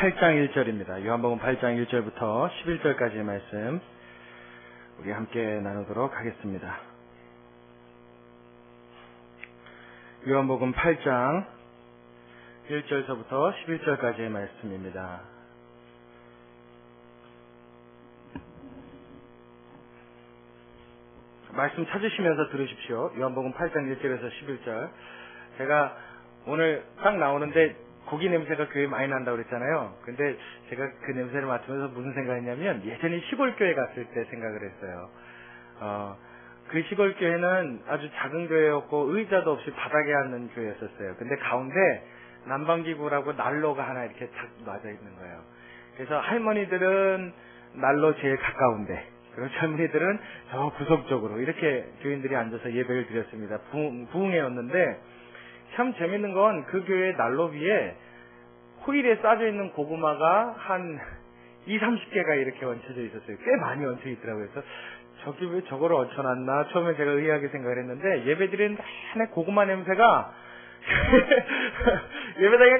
8장 1절입니다. 요한복음 8장 1절부터 11절까지의 말씀 우리 함께 나누도록 하겠습니다. 요한복음 8장 1절서부터 11절까지의 말씀입니다. 말씀 찾으시면서 들으십시오. 요한복음 8장 1절에서 11절. 제가 오늘 딱 나오는데 고기 냄새가 교회에 많이 난다고 그랬잖아요. 근데 제가 그 냄새를 맡으면서 무슨 생각했냐면 예전에 시골교회 갔을 때 생각을 했어요. 그 시골교회는 아주 작은 교회였고 의자도 없이 바닥에 앉는 교회였었어요. 근데 가운데 난방기구라고 난로가 하나 이렇게 탁 놔져 있는 거예요. 그래서 할머니들은 난로 제일 가까운데 그리고 젊은이들은 저 구석 쪽으로 이렇게 교인들이 앉아서 예배를 드렸습니다. 부흥회였는데 참 재밌는 건 그 교회 난로 위에 호일에 싸져 있는 고구마가 한 20-30개가 이렇게 얹혀져 있었어요. 꽤 많이 얹혀 있더라고요. 그래서 저기 왜 저거를 얹혀놨나 처음에 제가 의아하게 생각을 했는데 예배드리는 내내 고구마 냄새가 예배당에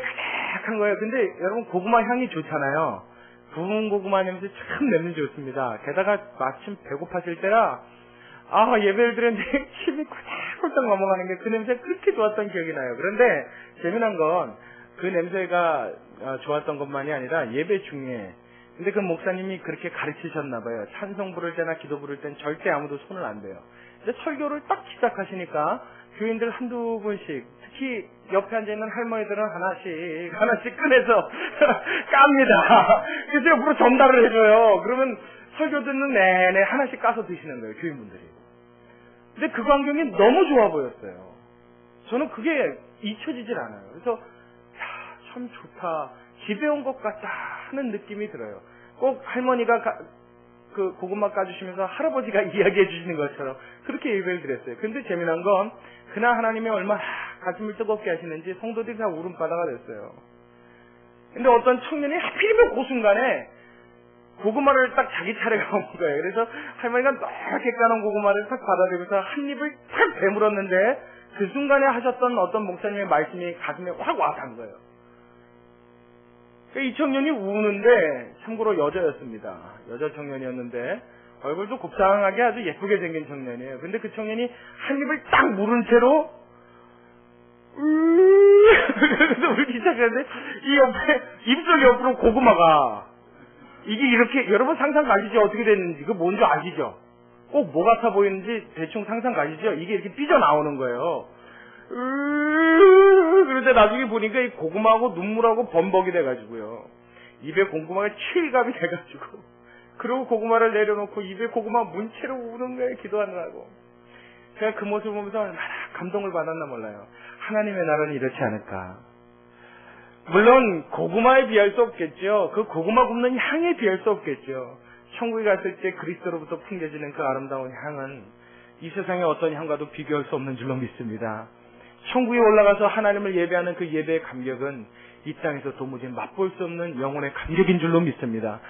가득한 거예요. 근데 여러분 고구마 향이 좋잖아요. 구운 고구마 냄새 참 냄새 좋습니다. 게다가 마침 배고파질 때라 예배를 드렸는데 침이 꿀떡꿀떡 넘어가는 게 그 냄새가 그렇게 좋았던 기억이 나요. 그런데 재미난 건 그 냄새가 좋았던 것만이 아니라 예배 중에 근데 그 목사님이 그렇게 가르치셨나 봐요. 찬송 부를 때나 기도 부를 땐 절대 아무도 손을 안 대요. 근데 설교를 딱 시작하시니까 교인들 한두 분씩 특히 옆에 앉아있는 할머니들은 하나씩 꺼내서 깝니다. 그래서 옆으로 전달을 해줘요. 그러면 설교 듣는 내내 하나씩 까서 드시는 거예요. 교인분들이. 근데 그 광경이 너무 좋아 보였어요. 저는 그게 잊혀지질 않아요. 그래서 참 좋다. 집에 온 것 같다 하는 느낌이 들어요. 꼭 할머니가 그 고구마 까주시면서 할아버지가 이야기해 주시는 것처럼 그렇게 예배를 드렸어요. 근데 재미난 건 그날 하나님이 얼마나 가슴을 뜨겁게 하시는지 성도들이 다 울음바다가 됐어요. 근데 어떤 청년이 하필이면 그 순간에 고구마를 딱 자기 차례가 온 거예요. 그래서 할머니가 넓게 까놓은 고구마를 딱 받아들면서 한 입을 탁 베물었는데 그 순간에 하셨던 어떤 목사님의 말씀이 가슴에 확 와닿은 거예요. 이 청년이 우는데 참고로 여자였습니다. 여자 청년이었는데 얼굴도 곱상하게 아주 예쁘게 생긴 청년이에요. 근데 그 청년이 한 입을 딱 물은 채로 그래서 울기 시작했는데 이 옆에 입술 옆으로 고구마가 이게 이렇게 여러분 상상 가시죠? 어떻게 됐는지 그 뭔지 아시죠? 꼭 뭐 같아 보이는지 대충 상상 가시죠? 이게 이렇게 삐져나오는 거예요. 그런데 나중에 보니까 이 고구마하고 눈물하고 범벅이 돼가지고요. 입에 고구마가 취감이 돼가지고 그리고 고구마를 내려놓고 입에 고구마 문채로 우는 거예요. 기도하느라고. 제가 그 모습을 보면서 얼마나 감동을 받았나 몰라요. 하나님의 나라는 이렇지 않을까. 물론 고구마에 비할 수 없겠죠. 그 고구마 굽는 향에 비할 수 없겠죠. 천국에 갔을 때 그리스도로부터 풍겨지는 그 아름다운 향은 이 세상의 어떤 향과도 비교할 수 없는 줄로 믿습니다. 천국에 올라가서 하나님을 예배하는 그 예배의 감격은 이 땅에서 도무지 맛볼 수 없는 영혼의 감격인 줄로 믿습니다.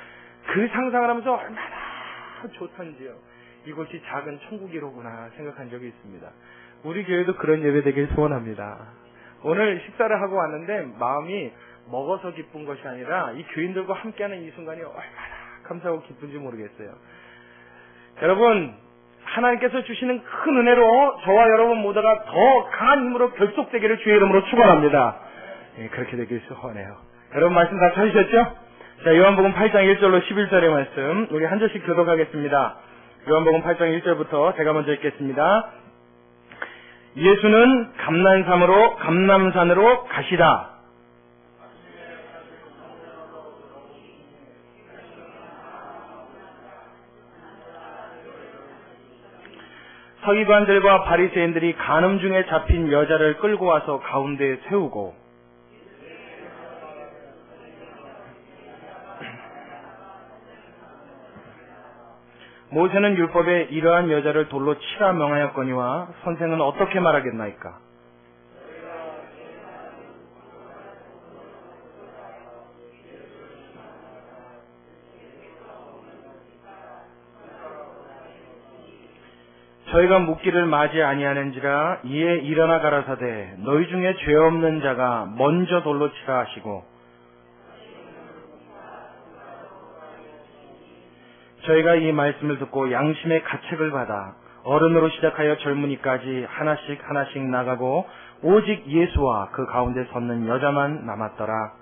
그 상상을 하면서 얼마나 좋던지요. 이곳이 작은 천국이로구나 생각한 적이 있습니다. 우리 교회도 그런 예배 되길 소원합니다. 오늘 식사를 하고 왔는데 마음이 먹어서 기쁜 것이 아니라 이 교인들과 함께하는 이 순간이 얼마나 감사하고 기쁜지 모르겠어요. 여러분 하나님께서 주시는 큰 은혜로 저와 여러분 모두가 더 강한 힘으로 결속되기를 주의 이름으로 축원합니다. 그렇게 되길 소원해요. 여러분 말씀 다 찾으셨죠? 자, 요한복음 8장 1절로 11절의 말씀 우리 한 절씩 교독하겠습니다. 요한복음 8장 1절부터 제가 먼저 읽겠습니다. 예수는 감남산으로 가시다. 서기관들과 바리새인들이 간음 중에 잡힌 여자를 끌고 와서 가운데에 세우고 모세는 율법에 이러한 여자를 돌로 치라 명하였거니와 선생은 어떻게 말하겠나이까? 저희가 묻기를 맞이 아니하는지라 이에 일어나 가라사대 너희 중에 죄 없는 자가 먼저 돌로 치라 하시고 저희가 이 말씀을 듣고 양심의 가책을 받아 어른으로 시작하여 젊은이까지 하나씩 하나씩 나가고 오직 예수와 그 가운데 섰는 여자만 남았더라.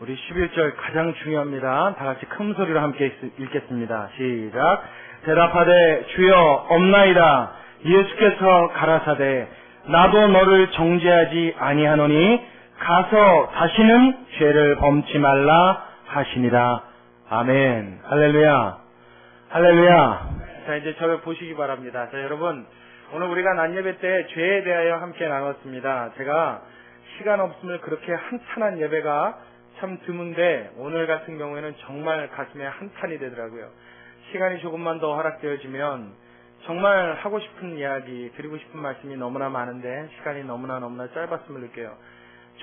우리 11절 가장 중요합니다. 다 같이 큰 소리로 함께 읽겠습니다. 시작. 대답하되 주여 없나이다. 예수께서 가라사대 나도 너를 정죄하지 아니하노니 가서 다시는 죄를 범치 말라 하시니라. 아멘. 할렐루야. 할렐루야. 자, 이제 저를 보시기 바랍니다. 자, 여러분, 오늘 우리가 낮 예배 때 죄에 대하여 함께 나눴습니다. 제가 시간 없음을 그렇게 한탄한 예배가 참 드문데 오늘 같은 경우에는 정말 가슴에 한탄이 되더라고요. 시간이 조금만 더 허락되어지면 정말 하고 싶은 이야기, 드리고 싶은 말씀이 너무나 많은데 시간이 너무나 짧았음을 느껴요.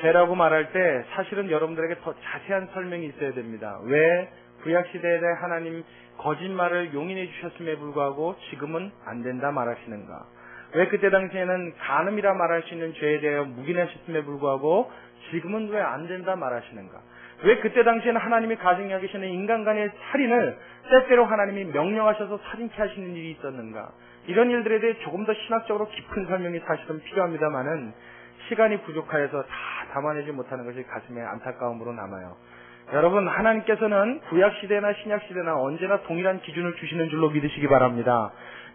죄라고 말할 때 사실은 여러분들에게 더 자세한 설명이 있어야 됩니다. 왜 구약시대에 대해 하나님 거짓말을 용인해 주셨음에 불구하고 지금은 안 된다 말하시는가? 왜 그때 당시에는 간음이라 말할 수 있는 죄에 대하여 묵인하셨음에 불구하고 지금은 왜 안 된다 말하시는가? 왜 그때 당시에는 하나님이 가정에 계시는 인간 간의 살인을 때때로 하나님이 명령하셔서 살인케 하시는 일이 있었는가? 이런 일들에 대해 조금 더 신학적으로 깊은 설명이 사실은 필요합니다만은 시간이 부족하여서 다 담아내지 못하는 것이 가슴에 안타까움으로 남아요. 여러분, 하나님께서는 구약시대나 신약시대나 언제나 동일한 기준을 주시는 줄로 믿으시기 바랍니다.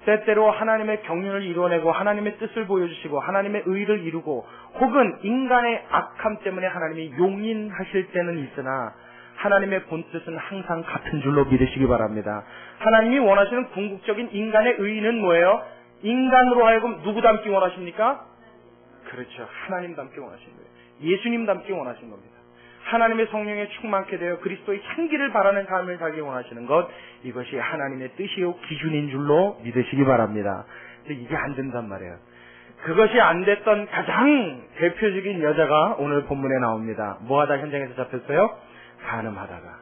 때때로 하나님의 경륜을 이루어내고 하나님의 뜻을 보여주시고 하나님의 의를 이루고 혹은 인간의 악함 때문에 하나님이 용인하실 때는 있으나 하나님의 본뜻은 항상 같은 줄로 믿으시기 바랍니다. 하나님이 원하시는 궁극적인 인간의 의는 뭐예요? 인간으로 하여금 누구 닮기 원하십니까? 그렇죠. 하나님 닮기 원하시는 거예요. 예수님 닮기 원하시는 겁니다. 하나님의 성령에 충만케 되어 그리스도의 향기를 바라는 삶을 살기 원하시는 것, 이것이 하나님의 뜻이요 기준인 줄로 믿으시기 바랍니다. 근데 이게 안 된단 말이에요. 그것이 안 됐던 가장 대표적인 여자가 오늘 본문에 나옵니다. 뭐하다 현장에서 잡혔어요? 간음하다가.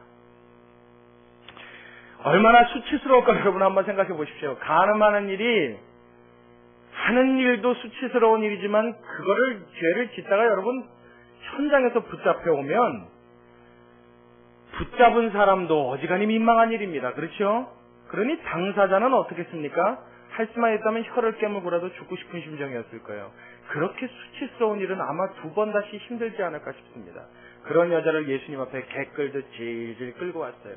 얼마나 수치스러울까 여러분 한번 생각해 보십시오. 간음하는 일이 하는 일도 수치스러운 일이지만 그거를 죄를 짓다가 여러분 현장에서 붙잡혀 오면 붙잡은 사람도 어지간히 민망한 일입니다. 그렇죠? 그러니 당사자는 어떻겠습니까? 할 수만 있다면 혀를 깨물고라도 죽고 싶은 심정이었을 거예요. 그렇게 수치스러운 일은 아마 두 번 다시 힘들지 않을까 싶습니다. 그런 여자를 예수님 앞에 개 끌듯 질질 끌고 왔어요.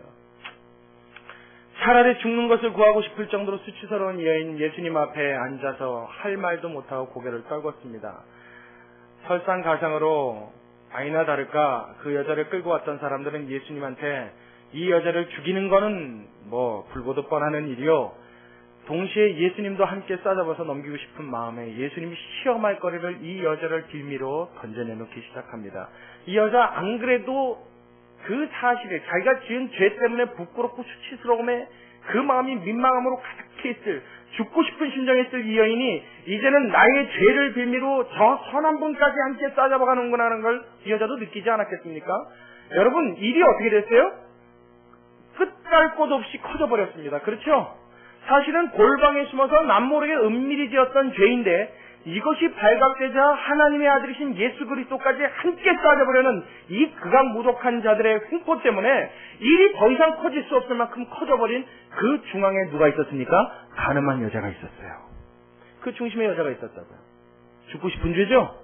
차라리 죽는 것을 구하고 싶을 정도로 수치스러운 여인 예수님 앞에 앉아서 할 말도 못하고 고개를 떨궜습니다. 설상가상으로 아니나 다를까 그 여자를 끌고 왔던 사람들은 예수님한테 이 여자를 죽이는 거는 뭐 불보듯 뻔하는 일이요. 동시에 예수님도 함께 싸잡아서 넘기고 싶은 마음에 예수님이 시험할 거리를 이 여자를 빌미로 던져내놓기 시작합니다. 이 여자 안 그래도 그 사실에 자기가 지은 죄 때문에 부끄럽고 수치스러움에 그 마음이 민망함으로 가득해 있을, 죽고 싶은 심정에 있을 이 여인이 이제는 나의 죄를 빌미로 저 선한 분까지 함께 싸잡아가는구나 하는 걸 이 여자도 느끼지 않았겠습니까? 여러분, 일이 어떻게 됐어요? 끝갈 곳 없이 커져버렸습니다. 그렇죠? 사실은 골방에 숨어서 남모르게 은밀히 지었던 죄인데 이것이 발각되자 하나님의 아들이신 예수 그리스도까지 함께 싸져보려는 이 극악무독한 자들의 횡포 때문에 일이 더 이상 커질 수 없을 만큼 커져버린 그 중앙에 누가 있었습니까? 간음한 여자가 있었어요. 그 중심에 여자가 있었다고요. 죽고 싶은 죄죠?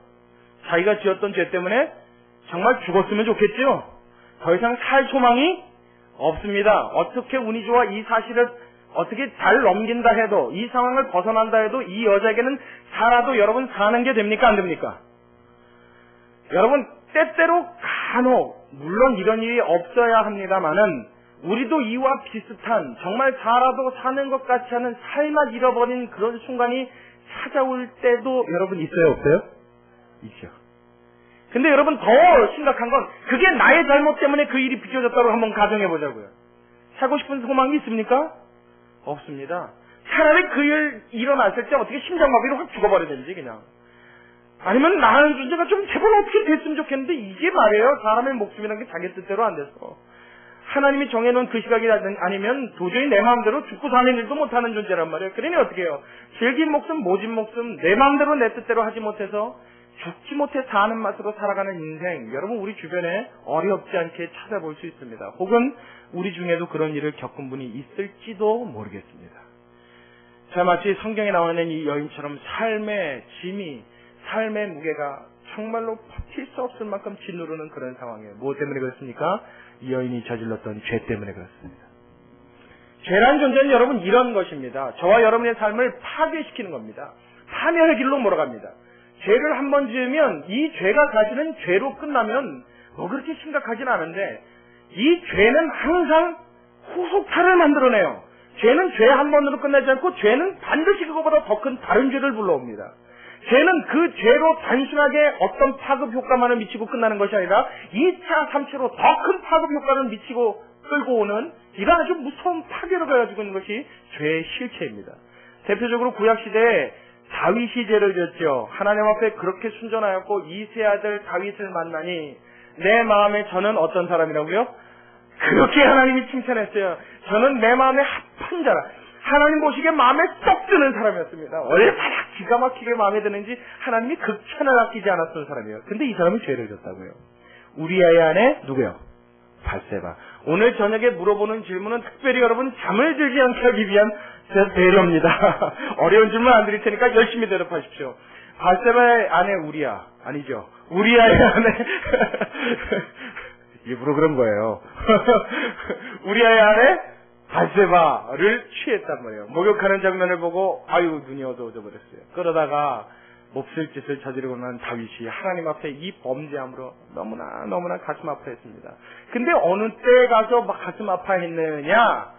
자기가 지었던 죄 때문에 정말 죽었으면 좋겠죠? 더 이상 살 소망이 없습니다. 어떻게 운이 좋아 이 사실을 어떻게 잘 넘긴다 해도, 이 상황을 벗어난다 해도 이 여자에게는 살아도 여러분 사는 게 됩니까? 안 됩니까? 여러분, 때때로 간혹 물론 이런 일이 없어야 합니다마는 우리도 이와 비슷한 정말 살아도 사는 것 같지 않은 삶을 잃어버린 그런 순간이 찾아올 때도 여러분 있어요? 없어요? 있죠. 근데 여러분 더 심각한 건 그게 나의 잘못 때문에 그 일이 비춰졌다고 한번 가정해보자고요. 살고 싶은 소망이 있습니까? 없습니다. 차라리 그 일 일어났을 때 어떻게 심장마비로 확 죽어버리든지 그냥. 아니면 나는 존재가 좀 제발 어떻게 됐으면 좋겠는데 이게 말이에요. 사람의 목숨이라는 게 자기 뜻대로 안 돼서. 하나님이 정해놓은 그 시각이 아니면 도저히 내 마음대로 죽고 사는 일도 못하는 존재란 말이에요. 그러니 어떻게 해요? 질긴 목숨, 모진 목숨, 내 마음대로 내 뜻대로 하지 못해서 죽지 못해 사는 맛으로 살아가는 인생, 여러분 우리 주변에 어렵지 않게 찾아볼 수 있습니다. 혹은 우리 중에도 그런 일을 겪은 분이 있을지도 모르겠습니다. 자, 마치 성경에 나와 있는 이 여인처럼 삶의 짐이, 삶의 무게가 정말로 버틸 수 없을 만큼 짓누르는 그런 상황이에요. 무엇 때문에 그렇습니까? 이 여인이 저질렀던 죄 때문에 그렇습니다. 죄란 존재는 여러분 이런 것입니다. 저와 여러분의 삶을 파괴시키는 겁니다. 파멸의 길로 몰아갑니다. 죄를 한번 지으면 이 죄가 사실은 죄로 끝나면 뭐 그렇게 심각하진 않은데 이 죄는 항상 후속타를 만들어내요. 죄는 죄 한 번으로 끝나지 않고 죄는 반드시 그거보다 더 큰 다른 죄를 불러옵니다. 죄는 그 죄로 단순하게 어떤 파급 효과만을 미치고 끝나는 것이 아니라 2차, 3차로 더 큰 파급 효과를 미치고 끌고 오는 이런 아주 무서운 파괴를 가지고 있는 것이 죄의 실체입니다. 대표적으로 구약시대에 다윗이 죄를 지었죠. 하나님 앞에 그렇게 순전하였고 이세 아들 다윗을 만나니 내 마음에 저는 어떤 사람이라고요? 그렇게 하나님이 칭찬했어요. 저는 내 마음에 합한 자라. 하나님 보시기에 마음에 쏙 드는 사람이었습니다. 얼마나 기가 막히게 마음에 드는지 하나님이 극찬을 아끼지 않았던 사람이에요. 근데 이 사람이 죄를 졌다고요. 우리아의 아내 누구요? 밧세바. 오늘 저녁에 물어보는 질문은 특별히 여러분 잠을 들지 않게 하기 위한 제 배려입니다. 어려운 질문 안 드릴 테니까 열심히 대답하십시오. 밧세바의 아내 우리아. 아니죠. 우리아의 아내. 일부러 그런 거예요. 우리아의 아내 밧세바를 취했단 말이에요. 목욕하는 장면을 보고 아유 눈이 어두워져 버렸어요. 그러다가 몹쓸 짓을 저지르고 난 다윗이 하나님 앞에 이 범죄함으로 너무나 가슴 아파했습니다. 근데 어느 때에 가서 막 가슴 아파했느냐?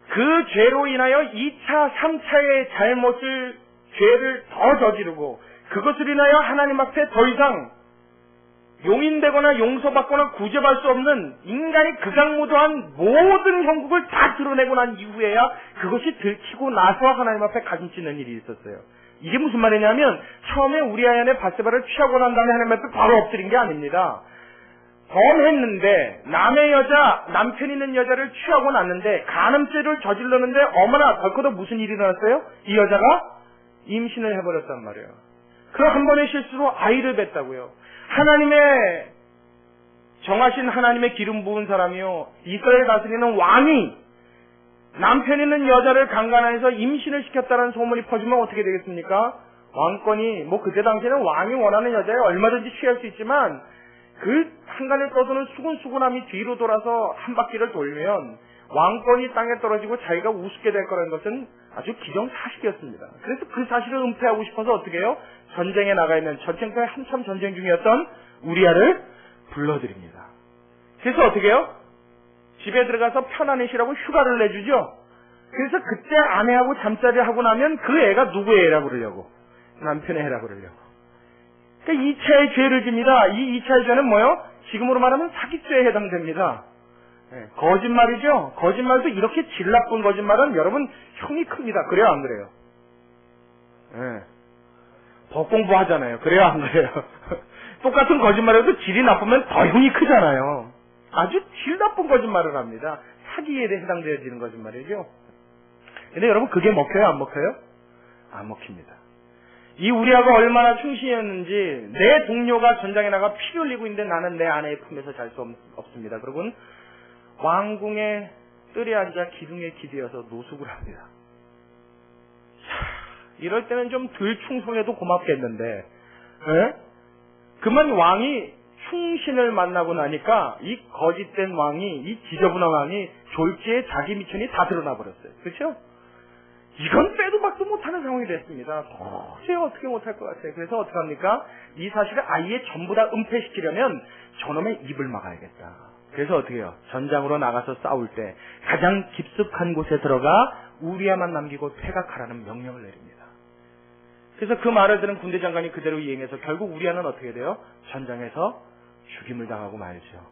그 죄로 인하여 2차, 3차의 죄를 더 저지르고 그것을 인하여 하나님 앞에 더 이상 용인되거나 용서받거나 구제받을 수 없는 인간이 극악무도한 모든 형국을 다 드러내고 난 이후에야 그것이 들키고 나서 하나님 앞에 가슴 찢는 일이 있었어요. 이게 무슨 말이냐면 처음에 우리아의 아내 밧세바를 취하고 난 다음에 하나님 앞에 바로 엎드린 게 아닙니다. 범했는데 남편 있는 여자를 취하고 났는데 간음죄를 저질렀는데 어머나 덜커덕 무슨 일이 일어났어요? 이 여자가 임신을 해버렸단 말이에요. 그 한 번의 실수로 아이를 뱄다고요. 하나님의 정하신 하나님의 기름 부은 사람이요 이스라엘 다스리는 왕이 남편 있는 여자를 강간해서 임신을 시켰다는 소문이 퍼지면 어떻게 되겠습니까? 왕권이 뭐 그때 당시에는 왕이 원하는 여자에 얼마든지 취할 수 있지만 그 한간을 떠도는 수군수군함이 뒤로 돌아서 한 바퀴를 돌면 왕권이 땅에 떨어지고 자기가 우습게 될 거라는 것은 아주 기정사실이었습니다. 그래서 그 사실을 은폐하고 싶어서 어떻게 해요? 전쟁에 나가 있는 전쟁터에 한참 전쟁 중이었던 우리아를 불러드립니다. 그래서 어떻게 해요? 집에 들어가서 편안히 쉬라고 휴가를 내주죠. 그래서 그때 아내하고 잠자리를 하고 나면 그 애가 누구의 애라고 그러려고? 남편의 애라고 그러려고. 그러니까 2차의 죄를 집니다. 이 2차의 죄는 뭐요? 지금으로 말하면 사기죄에 해당됩니다. 네, 거짓말이죠. 거짓말도 이렇게 질 나쁜 거짓말은 여러분 형이 큽니다. 그래요 안 그래요? 네. 법 공부하잖아요. 그래요 안 그래요? 똑같은 거짓말에도 질이 나쁘면 더 형이 크잖아요. 아주 질 나쁜 거짓말을 합니다. 사기에 해당되어지는 거짓말이죠. 근데 여러분 그게 먹혀요 안 먹혀요? 안 먹힙니다. 이 우리아가 얼마나 충신이었는지 내 동료가 전장에 나가 피 흘리고 있는데 나는 내 아내의 품에서 잘 수 없습니다. 그러고는 왕궁의 뜰에 앉아 기둥에 기대어서 노숙을 합니다. 이럴 때는 좀 덜 충성해도 고맙겠는데 에? 그만 왕이 충신을 만나고 나니까 이 거짓된 왕이 이 지저분한 왕이 졸지에 자기 미천이 다 드러나 버렸어요. 그렇죠? 이건 빼도 박도 못하는 상황이 됐습니다. 도저히 어떻게 못할 것 같아요. 그래서 어떡합니까? 이 사실을 아예 전부 다 은폐시키려면 저놈의 입을 막아야겠다. 그래서 어떻게 해요? 전장으로 나가서 싸울 때 가장 깊숙한 곳에 들어가 우리아만 남기고 퇴각하라는 명령을 내립니다. 그래서 그 말을 들은 군대 장관이 그대로 이행해서 결국 우리아는 어떻게 돼요? 전장에서 죽임을 당하고 말죠.